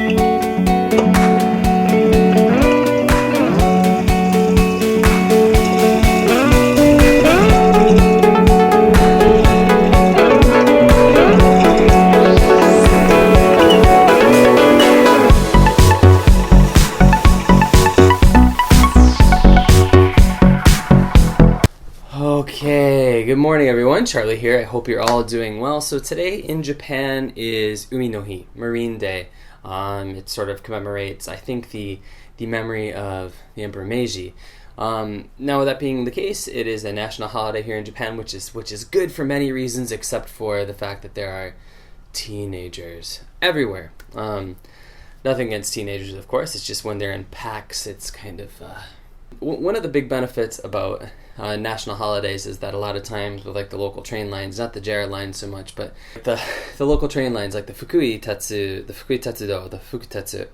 Okay, good morning everyone, Charlie here. I hope you're all doing well. So today in Japan is Umi no Hi, Marine Day. It sort of commemorates, I think, the memory of the Emperor Meiji. Now with that being the case, it is a national holiday here in Japan, which is good for many reasons, except for the fact that there are teenagers everywhere. Nothing against teenagers, of course, it's just when they're in packs, it's kind of... One of the big benefits about national holidays is that a lot of times with like the local train lines, not the JR lines so much, but the local train lines like the Fukui-Tetsu, the Fukui-Tetsudo, the Fukutetsu,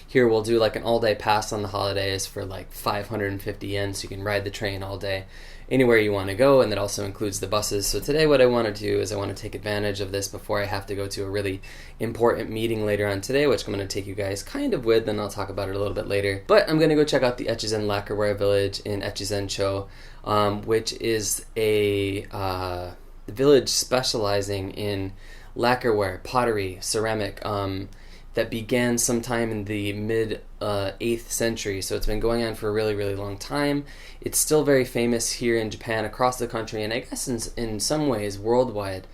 here we'll do like an all-day pass on the holidays for like 550 yen, so you can ride the train all day anywhere you want to go, and that also includes the buses. So today what I want to do is I want to take advantage of this before I have to go to a really important meeting later on today, which I'm going to take you guys kind of with, and I'll talk about it a little bit later. But I'm going to go check out the Echizen Lacquerware Village in Echizen Cho, which is a village specializing in lacquerware, pottery, ceramic, that began sometime in the mid 8th century, so it's been going on for a really, really long time. It's still very famous here in Japan, across the country, and I guess in some ways worldwide,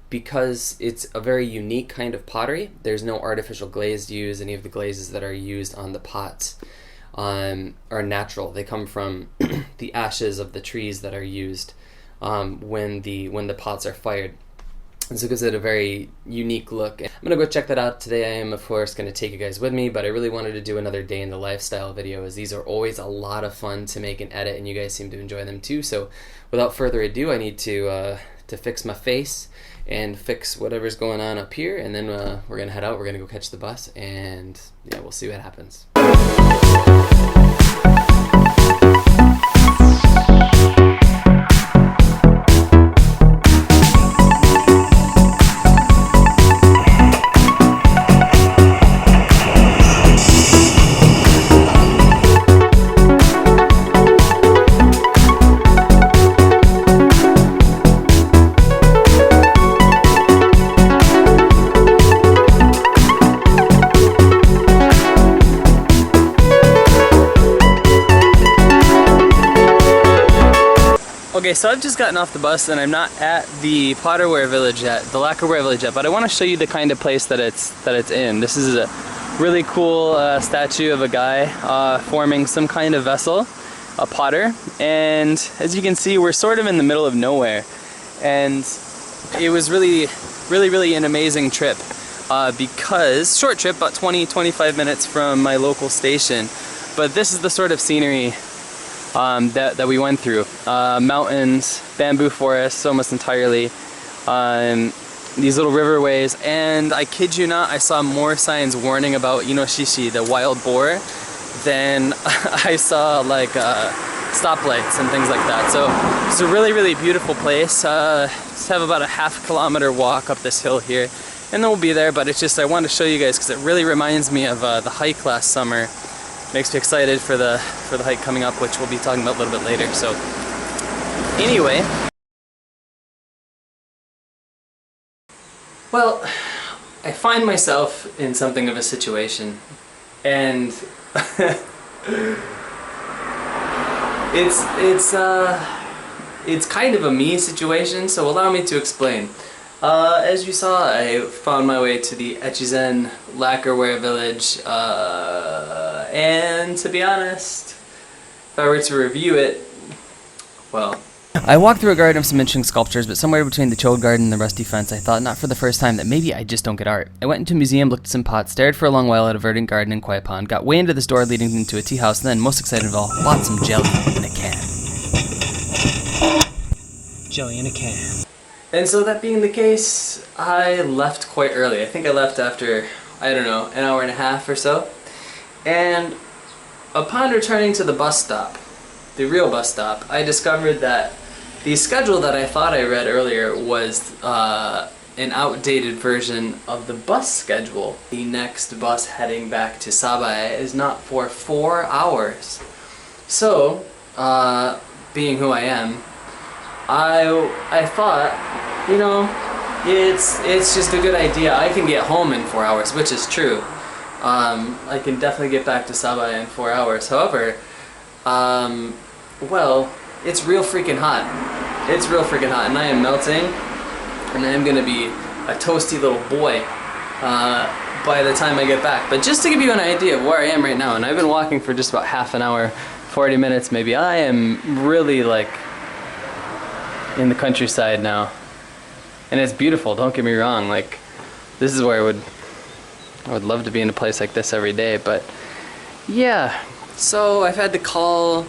because it's a very unique kind of pottery. There's no artificial glaze used. Any of the glazes that are used on the pots are natural. They come from the ashes of the trees that are used when the pots are fired. And so it gives it a very unique look. I'm going to go check that out today. I am, of course, going to take you guys with me, but I really wanted to do another day in the lifestyle video, as these are always a lot of fun to make and edit, and you guys seem to enjoy them too. So without further ado, I need to fix my face and fix whatever's going on up here, and then we're going to head out. We're going to go catch the bus, and yeah, we'll see what happens. Okay, so I've just gotten off the bus and I'm not at the Potterware Village yet, the Lacquerware Village yet, but I want to show you the kind of place that it's in. This is a really cool statue of a guy forming some kind of vessel, a potter, and as you can see, we're sort of in the middle of nowhere, and it was really an amazing trip, because, short trip, about 20-25 minutes from my local station, but this is the sort of scenery that we went through. Mountains, bamboo forests almost entirely, these little riverways, and I kid you not, I saw more signs warning about Inoshishi, the wild boar, than I saw like stoplights and things like that. So it's a really beautiful place. Just have about a half-kilometer walk up this hill here, and then we'll be there, but it's just, I wanted to show you guys because it really reminds me of the hike last summer. Makes me excited for the hike coming up, which we'll be talking about a little bit later. So anyway, well, I find myself in something of a situation, and it's kind of a me situation, so allow me to explain. As you saw, I found my way to the Echizen Lacquerware Village, and to be honest, if I were to review it, well... I walked through a garden of some interesting sculptures, but somewhere between the Chode garden and the rusty fence, I thought, not for the first time, that maybe I just don't get art. I went into a museum, looked at some pots, stared for a long while at a verdant garden and quiet pond, got way into this door leading into a tea house, and then, most excited of all, bought some jelly in a can. Jelly in a can. And so that being the case, I left quite early. I think I left after, I don't know, an hour and a half or so. And upon returning to the bus stop, the real bus stop, I discovered that the schedule that I thought I read earlier was an outdated version of the bus schedule. The next bus heading back to Sabae is not for 4 hours. So, being who I am, I thought, you know, it's just a good idea. I can get home in 4 hours, which is true. I can definitely get back to Sabae in 4 hours. However, well, it's real freaking hot. It's real freaking hot, and I am melting, and I am gonna be a toasty little boy by the time I get back. But just to give you an idea of where I am right now, and I've been walking for just about half an hour, 40 minutes maybe. I am really like in the countryside now, and it's beautiful. Don't get me wrong. Like, this is where I would love to be in a place like this every day. But yeah, so I've had to call.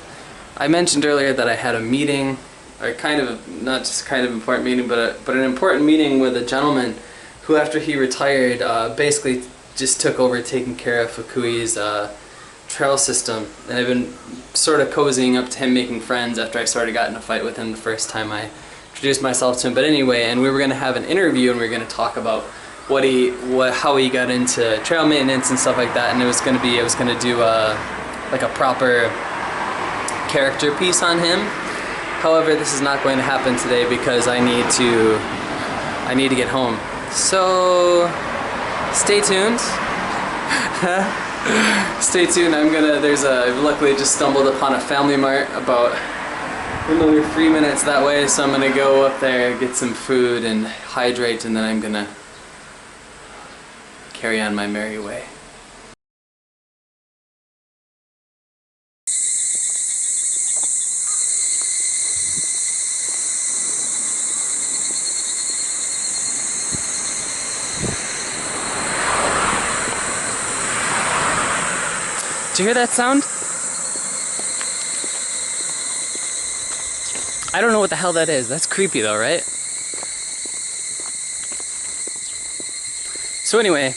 I mentioned earlier that I had a meeting, or kind of, not just kind of important meeting, but an important meeting with a gentleman who, after he retired, basically just took over taking care of Fukui's trail system. And I've been sort of cozying up to him, making friends after I sort of got in a fight with him the first time I introduced myself to him. But anyway, and we were going to have an interview, and we were going to talk about how he got into trail maintenance and stuff like that. And I was going to do like a proper character piece on him. However, this is not going to happen today because I need to get home. So stay tuned. Stay tuned. I've luckily just stumbled upon a Family Mart about another 3 minutes that way, so I'm gonna go up there, get some food and hydrate, and then I'm gonna carry on my merry way. Did you hear that sound? I don't know what the hell that is. That's creepy though, right? So anyway,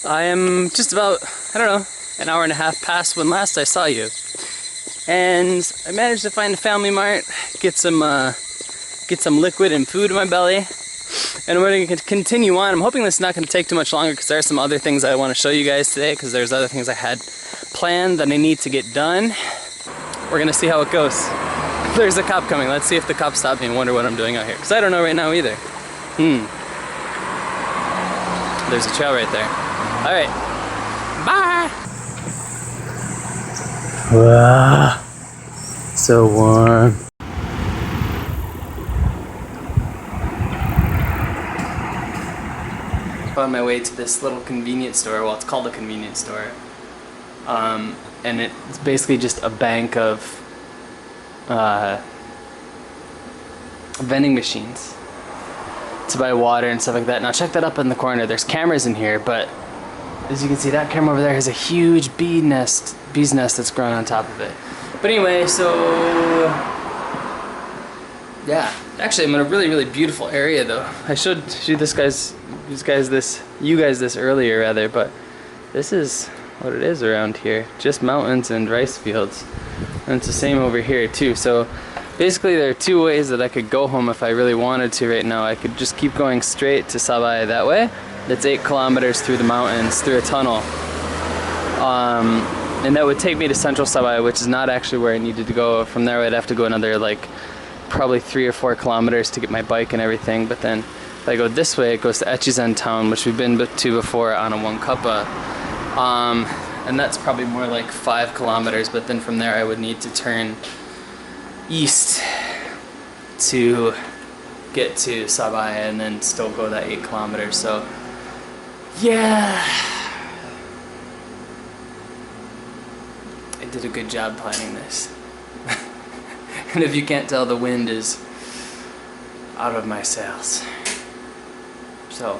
I am just about, I don't know, an hour and a half past when last I saw you. And I managed to find a Family Mart, get some liquid and food in my belly. And we're going to continue on. I'm hoping this is not going to take too much longer because there are some other things I want to show you guys today, because there's other things I had planned that I need to get done. We're going to see how it goes. There's a cop coming. Let's see if the cop stopped me and wonder what I'm doing out here, because I don't know right now either. There's a trail right there. Alright. Bye! Wow. So warm. On my way to this little convenience store. Well, it's called a convenience store, and it's basically just a bank of vending machines to buy water and stuff like that. Now check that up in the corner. There's cameras in here, but as you can see, that camera over there has a huge bee's nest that's growing on top of it. But anyway, so yeah, actually I'm in a really, really beautiful area though. I should show you guys this earlier rather, but this is what it is around here. Just mountains and rice fields. And it's the same over here too. So basically there are two ways that I could go home if I really wanted to right now. I could just keep going straight to Sabae that way. That's 8 kilometers through the mountains, through a tunnel. And that would take me to central Sabae, which is not actually where I needed to go. From there I'd have to go another like probably 3 or 4 kilometers to get my bike and everything. But then if I go this way, it goes to Echizen town, which we've been to before on a one kappa. And that's probably more like 5 kilometers, but then from there I would need to turn east to get to Sabae and then still go that 8 kilometers. So yeah, I did a good job planning this. And if you can't tell, the wind is out of my sails. So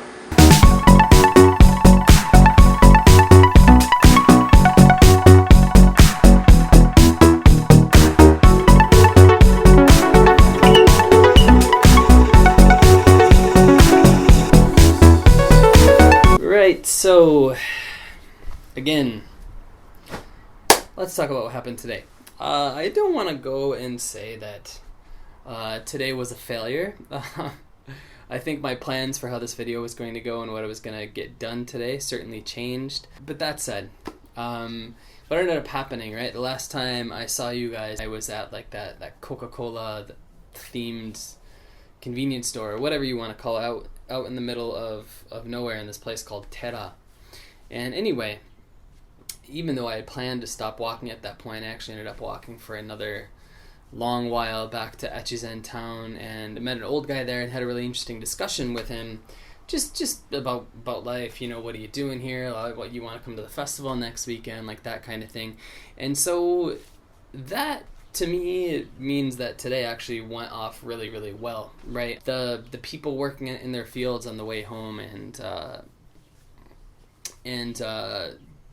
right, so again, let's talk about what happened today. I don't want to go and say that today was a failure. I think my plans for how this video was going to go and what I was going to get done today certainly changed. But that said, what ended up happening, right? The last time I saw you guys, I was at like that Coca-Cola themed convenience store, or whatever you want to call it, out in the middle of nowhere in this place called Tera. And anyway, even though I had planned to stop walking at that point, I actually ended up walking for another long while back to Echizen town, and I met an old guy there and had a really interesting discussion with him, just about life, you know, what are you doing here, what you want to come to the festival next weekend, like that kind of thing. And so that to me it means that today actually went off really, really well, right? The people working in their fields on the way home, and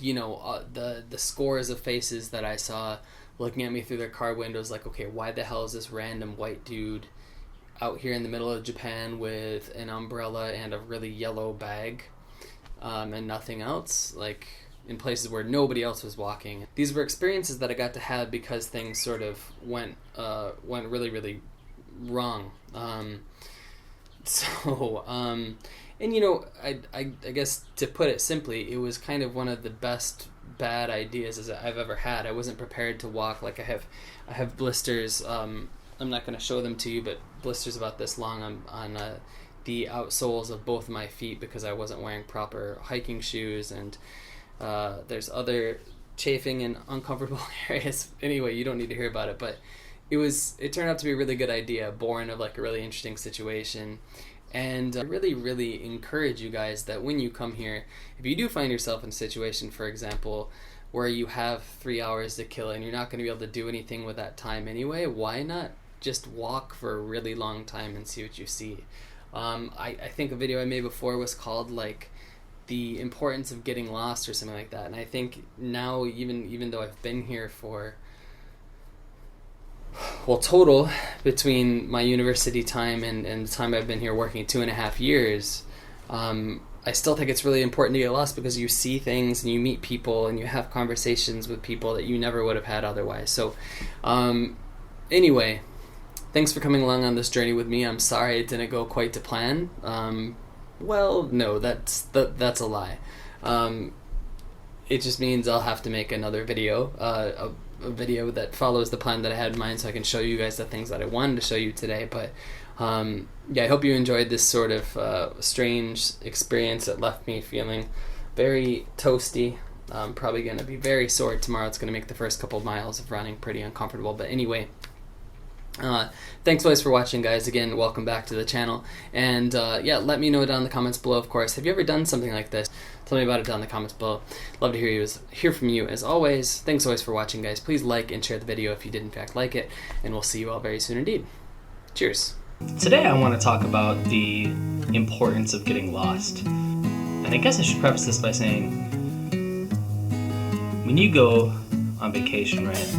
you know, the scores of faces that I saw looking at me through their car windows like, okay, why the hell is this random white dude out here in the middle of Japan with an umbrella and a really yellow bag, and nothing else, like in places where nobody else was walking. These were experiences that I got to have because things sort of went really, really wrong. And you know, I guess to put it simply, it was kind of one of the best bad ideas I've ever had. I wasn't prepared to walk. Like I have blisters. I'm not going to show them to you, but blisters about this long on the outsoles of both of my feet because I wasn't wearing proper hiking shoes, and there's other chafing and uncomfortable areas. Anyway, you don't need to hear about it, but it turned out to be a really good idea, born of like a really interesting situation. And I really, really encourage you guys that when you come here, if you do find yourself in a situation, for example, where you have 3 hours to kill and you're not going to be able to do anything with that time anyway, why not just walk for a really long time and see what you see? I think a video I made before was called like the importance of getting lost or something like that. And I think now, even though I've been here for, well, total between my university time and the time I've been here working 2.5 years, I still think it's really important to get lost because you see things and you meet people and you have conversations with people that you never would have had otherwise. So anyway, thanks for coming along on this journey with me. I'm sorry it didn't go quite to plan. Well, no, that's a lie. It just means I'll have to make another video, a video that follows the plan that I had in mind, so I can show you guys the things that I wanted to show you today. But yeah, I hope you enjoyed this sort of strange experience that left me feeling very toasty. Probably going to be very sore tomorrow. It's going to make the first couple miles of running pretty uncomfortable. But anyway, thanks always for watching, guys. Again, welcome back to the channel. And yeah, let me know down in the comments below, of course. Have you ever done something like this? Tell me about it down in the comments below. Love to hear from you as always. Thanks always for watching, guys. Please like and share the video if you did in fact like it, and we'll see you all very soon indeed. Cheers. Today I want to talk about the importance of getting lost. And I guess I should preface this by saying, when you go on vacation, right,